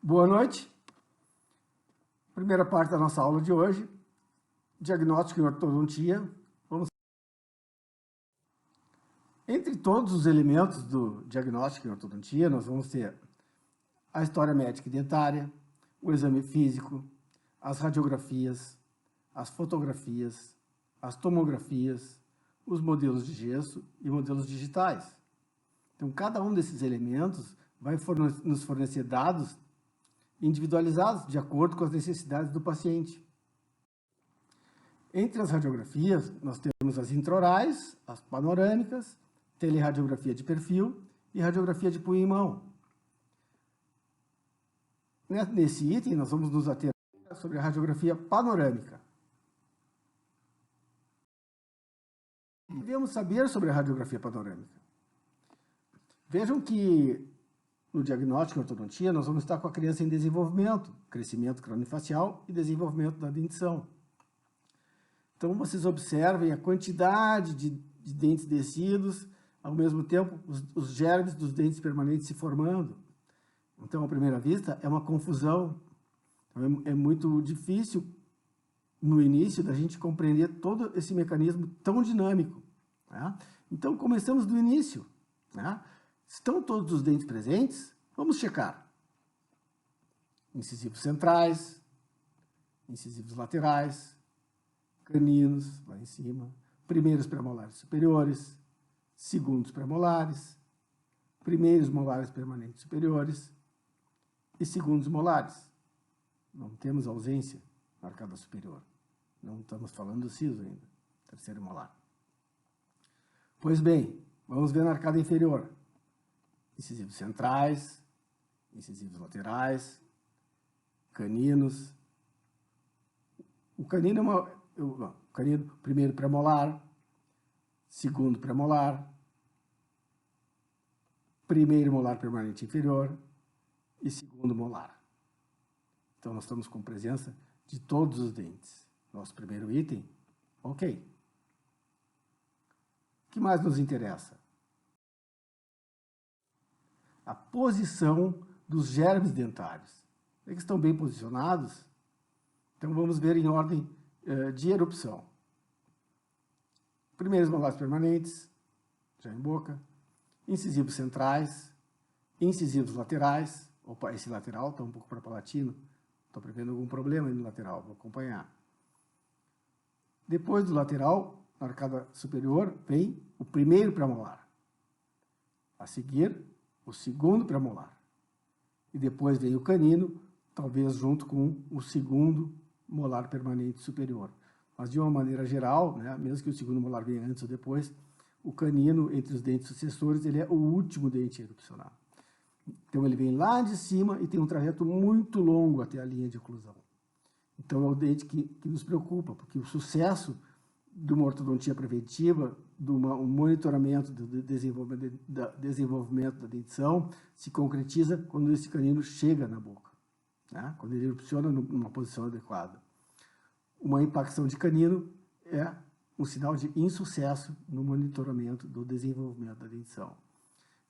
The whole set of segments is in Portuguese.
Boa noite. Primeira parte da nossa aula de hoje, diagnóstico em ortodontia. Entre todos os elementos do diagnóstico em ortodontia, nós vamos ter a história médica e dentária, o exame físico, as radiografias, as fotografias, as tomografias, os modelos de gesso e modelos digitais. Então, cada um desses elementos vai nos fornecer dados individualizados de acordo com as necessidades do paciente. Entre as radiografias, nós temos as intraorais, as panorâmicas, teleradiografia de perfil e radiografia de punho e mão. Nesse item, nós vamos nos ater sobre a radiografia panorâmica. Devemos saber sobre a radiografia panorâmica. Vejam que no diagnóstico em ortodontia, nós vamos estar com a criança em desenvolvimento, crescimento craniofacial e desenvolvimento da dentição. Então, vocês observem a quantidade de dentes descidos, ao mesmo tempo, os germes dos dentes permanentes se formando. Então, à primeira vista, é uma confusão. Então, é muito difícil, no início, da gente compreender todo esse mecanismo tão dinâmico. Né? Então, começamos do início. Né? Estão todos os dentes presentes? Vamos checar. Incisivos centrais, incisivos laterais, caninos, lá em cima, primeiros premolares superiores, segundos premolares, primeiros molares permanentes superiores e segundos molares. Não temos ausência na arcada superior. Não estamos falando do siso ainda, terceiro molar. Pois bem, vamos ver na arcada inferior. Incisivos centrais, incisivos laterais, caninos. O canino primeiro premolar, segundo premolar, primeiro molar permanente inferior e segundo molar. Então, nós estamos com presença de todos os dentes. Nosso primeiro item, ok. O que mais nos interessa? A posição dos germes dentários. Eles estão bem posicionados? Então, vamos ver em ordem de erupção. Primeiros molares permanentes, já em boca, incisivos centrais, incisivos laterais. Opa, esse lateral está um pouco para palatino. Estou prevendo algum problema aí no lateral, vou acompanhar. Depois do lateral, na arcada superior, vem o primeiro premolar. A seguir, o segundo premolar. E depois vem o canino, talvez junto com o segundo molar permanente superior. Mas, de uma maneira geral, né, mesmo que o segundo molar venha antes ou depois, o canino, entre os dentes sucessores, ele é o último dente a erupcionar. Então, ele vem lá de cima e tem um trajeto muito longo até a linha de oclusão. Então, é o dente que nos preocupa, porque o sucesso de uma ortodontia preventiva, de um monitoramento do desenvolvimento da dentição, se concretiza quando esse canino chega na boca, né? Quando ele erupciona numa posição adequada. Uma impacção de canino é um sinal de insucesso no monitoramento do desenvolvimento da dentição.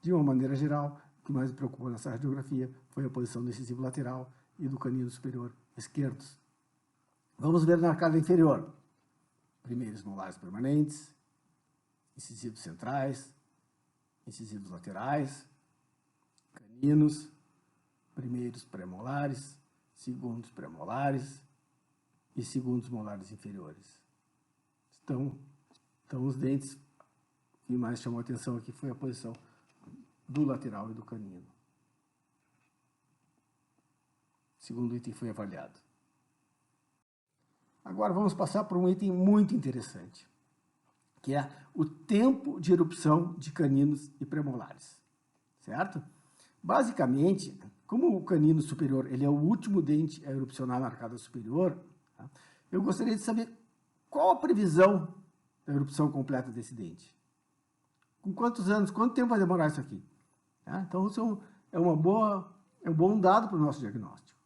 De uma maneira geral, o que mais me preocupou nessa radiografia foi a posição do incisivo lateral e do canino superior esquerdos. Vamos ver na arcada inferior. Primeiros molares permanentes, incisivos centrais, incisivos laterais, caninos, primeiros premolares, segundos premolares e segundos molares inferiores. Então os dentes, o que mais chamou a atenção aqui foi a posição do lateral e do canino. O segundo item foi avaliado. Agora vamos passar por um item muito interessante, que é o tempo de erupção de caninos e premolares, certo? Basicamente, como o canino superior ele é o último dente a erupcionar na arcada superior, tá? Eu gostaria de saber qual a previsão da erupção completa desse dente. Com quantos anos, quanto tempo vai demorar isso aqui? Tá? Então, isso é um bom dado para o nosso diagnóstico.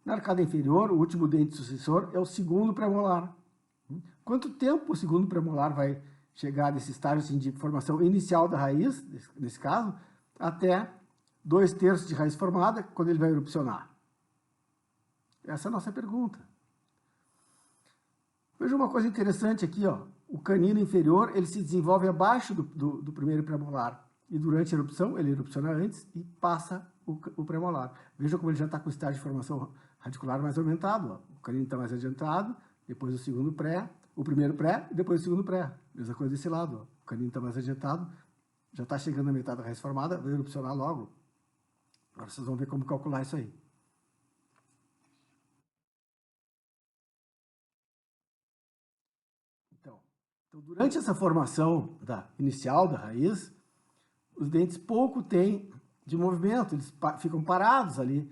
Na arcada inferior, o último dente sucessor é o segundo premolar. Quanto tempo o segundo premolar vai chegar nesse estágio assim, de formação inicial da raiz, nesse caso, até 2/3 de raiz formada, quando ele vai erupcionar? Essa é a nossa pergunta. Veja uma coisa interessante aqui, ó. O canino inferior, ele se desenvolve abaixo do primeiro premolar. E durante a erupção, ele erupciona antes e passa o premolar. Veja como ele já está com o estágio de formação radicular mais aumentado. Ó. O canino está mais adiantado, depois o segundo pré, o primeiro pré e depois o segundo pré. Mesma coisa desse lado. Ó. O canino está mais adiantado, já está chegando na metade da raiz formada, vai erupcionar logo. Agora vocês vão ver como calcular isso aí. Então, durante essa formação inicial da raiz, os dentes pouco têm de movimento, eles ficam parados ali,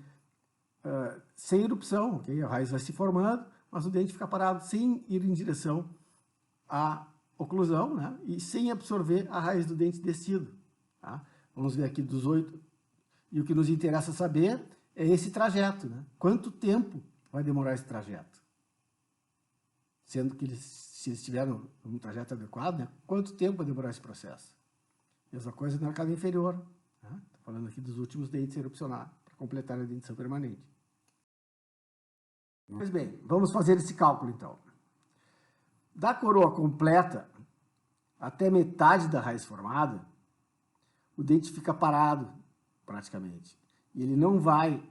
sem erupção, okay? A raiz vai se formando, mas o dente fica parado sem ir em direção à oclusão, né? E sem absorver a raiz do dente descido. Tá? Vamos ver aqui dos 8. E o que nos interessa saber é esse trajeto, né? Quanto tempo vai demorar esse trajeto? Sendo que se eles estiverem num trajeto adequado, né? Quanto tempo vai demorar esse processo? Mesma coisa na arcada inferior. Estou falando aqui dos últimos dentes a erupcionar, para completar a dentição permanente. Pois bem, vamos fazer esse cálculo então. Da coroa completa até metade da raiz formada, o dente fica parado, praticamente. E ele não vai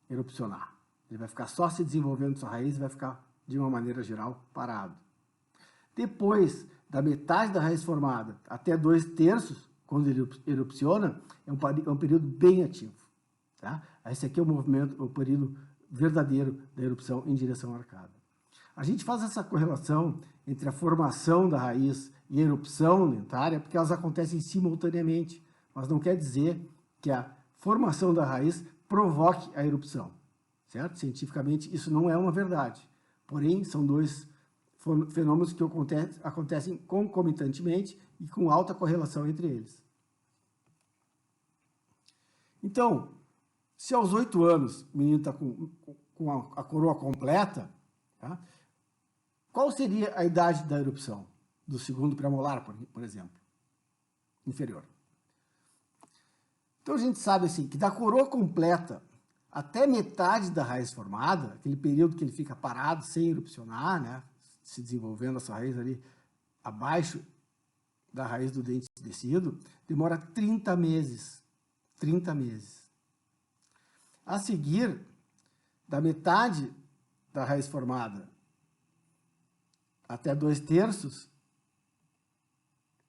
erupcionar. Ele vai ficar só se desenvolvendo sua raiz e vai ficar, de uma maneira geral, parado. Depois da metade da raiz formada até 2/3, quando ele erupciona, é um período bem ativo. Tá? Esse aqui é o período verdadeiro da erupção em direção à arcada. A gente faz essa correlação entre a formação da raiz e a erupção dentária, porque elas acontecem simultaneamente, mas não quer dizer que a formação da raiz provoque a erupção, certo? Cientificamente, isso não é uma verdade. Porém, são dois fenômenos que acontecem concomitantemente e com alta correlação entre eles. Então, se aos 8 anos o menino está com a coroa completa, tá? Qual seria a idade da erupção? Do segundo premolar, por exemplo, inferior. Então a gente sabe assim, que da coroa completa até metade da raiz formada, aquele período que ele fica parado sem erupcionar, né? Se desenvolvendo essa raiz ali abaixo da raiz do dente descido, demora 30 meses. 30 meses. A seguir, da metade da raiz formada até 2/3,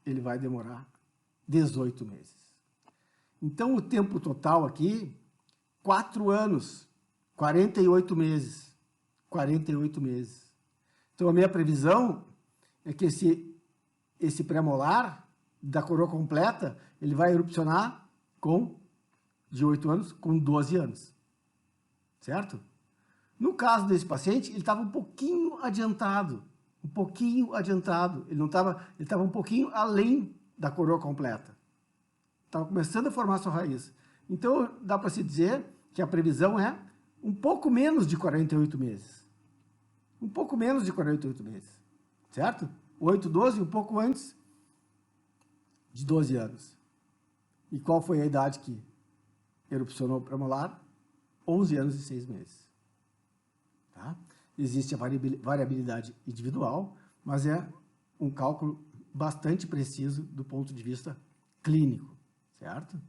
ele vai demorar 18 meses. Então, o tempo total aqui, 4 anos, 48 meses. 48 meses. Então, a minha previsão é que esse premolar da coroa completa, ele vai erupcionar de 8 anos, com 12 anos. Certo? No caso desse paciente, ele estava um pouquinho adiantado. Um pouquinho adiantado. Ele estava um pouquinho além da coroa completa. Estava começando a formar sua raiz. Então, dá para se dizer que a previsão é um pouco menos de 48 meses. Um pouco menos de 48 meses. Certo? 8, 12, um pouco antes de 12 anos. E qual foi a idade que erupcionou o premolar? 11 anos e 6 meses. Tá? Existe a variabilidade individual, mas é um cálculo bastante preciso do ponto de vista clínico, certo?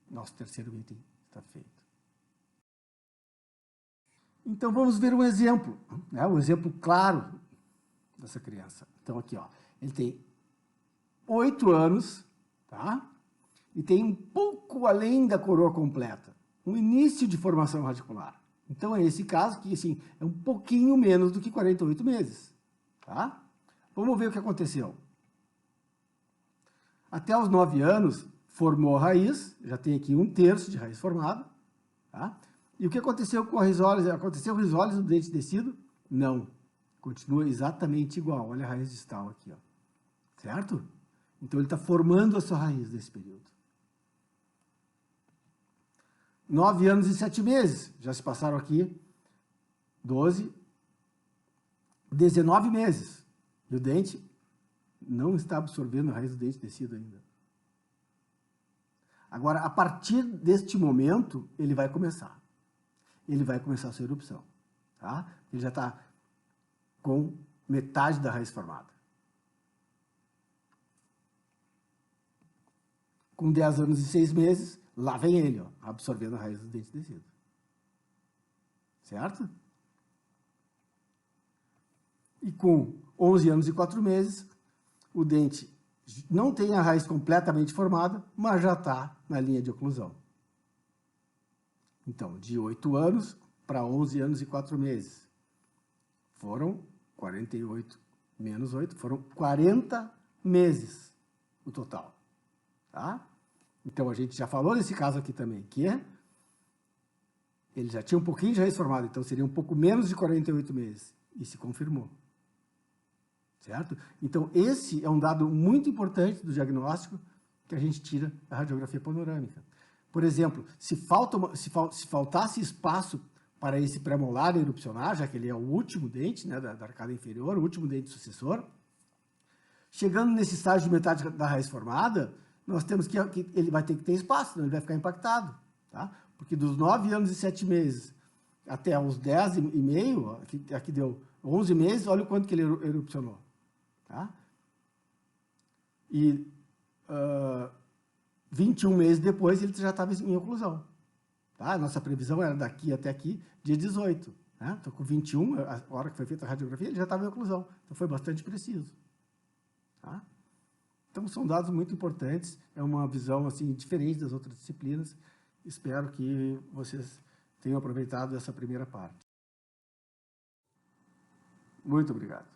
Nosso terceiro item está feito. Então, vamos ver um exemplo, né? Um exemplo claro dessa criança. Então, aqui, ó, ele tem 8 anos, tá? E tem um pouco além da coroa completa, um início de formação radicular. Então, é esse caso que, assim, é um pouquinho menos do que 48 meses, tá? Vamos ver o que aconteceu. Até os 9 anos, formou a raiz, já tem aqui 1/3 de raiz formada, tá? E o que aconteceu com a risólis? Aconteceu o risólis do dente descido? Não. Continua exatamente igual. Olha a raiz distal aqui, ó. Certo? Então, ele está formando a sua raiz nesse período. 9 anos e 7 meses. Já se passaram aqui 12, 19 meses. E o dente não está absorvendo a raiz do dente descido ainda. Agora, a partir deste momento, ele vai começar. Ele vai começar a sua erupção. Tá? Ele já está com metade da raiz formada. Com 10 anos e 6 meses, lá vem ele, ó, absorvendo a raiz do dente descido. Certo? E com 11 anos e 4 meses, o dente não tem a raiz completamente formada, mas já está na linha de oclusão. Então, de 8 anos para 11 anos e 4 meses. Foram 48 menos 8, foram 40 meses o total. Tá? Então, a gente já falou nesse caso aqui também, que ele já tinha um pouquinho de raiz formada, então seria um pouco menos de 48 meses. E se confirmou. Certo? Então, esse é um dado muito importante do diagnóstico que a gente tira da radiografia panorâmica. Por exemplo, se faltasse espaço para esse premolar erupcionar, já que ele é o último dente, né, da arcada inferior, o último dente sucessor, chegando nesse estágio de metade da raiz formada, nós temos que ele vai ter que ter espaço, senão ele vai ficar impactado. Tá? Porque dos 9 anos e 7 meses até os 10 e meio, aqui deu 11 meses, olha o quanto que ele erupcionou. Tá? E 21 meses depois ele já estava em oclusão. Tá? A nossa previsão era daqui até aqui, dia 18. Né? Então, com 21, a hora que foi feita a radiografia, ele já estava em oclusão. Então, foi bastante preciso. Tá? Então, são dados muito importantes. É uma visão assim, diferente das outras disciplinas. Espero que vocês tenham aproveitado essa primeira parte. Muito obrigado.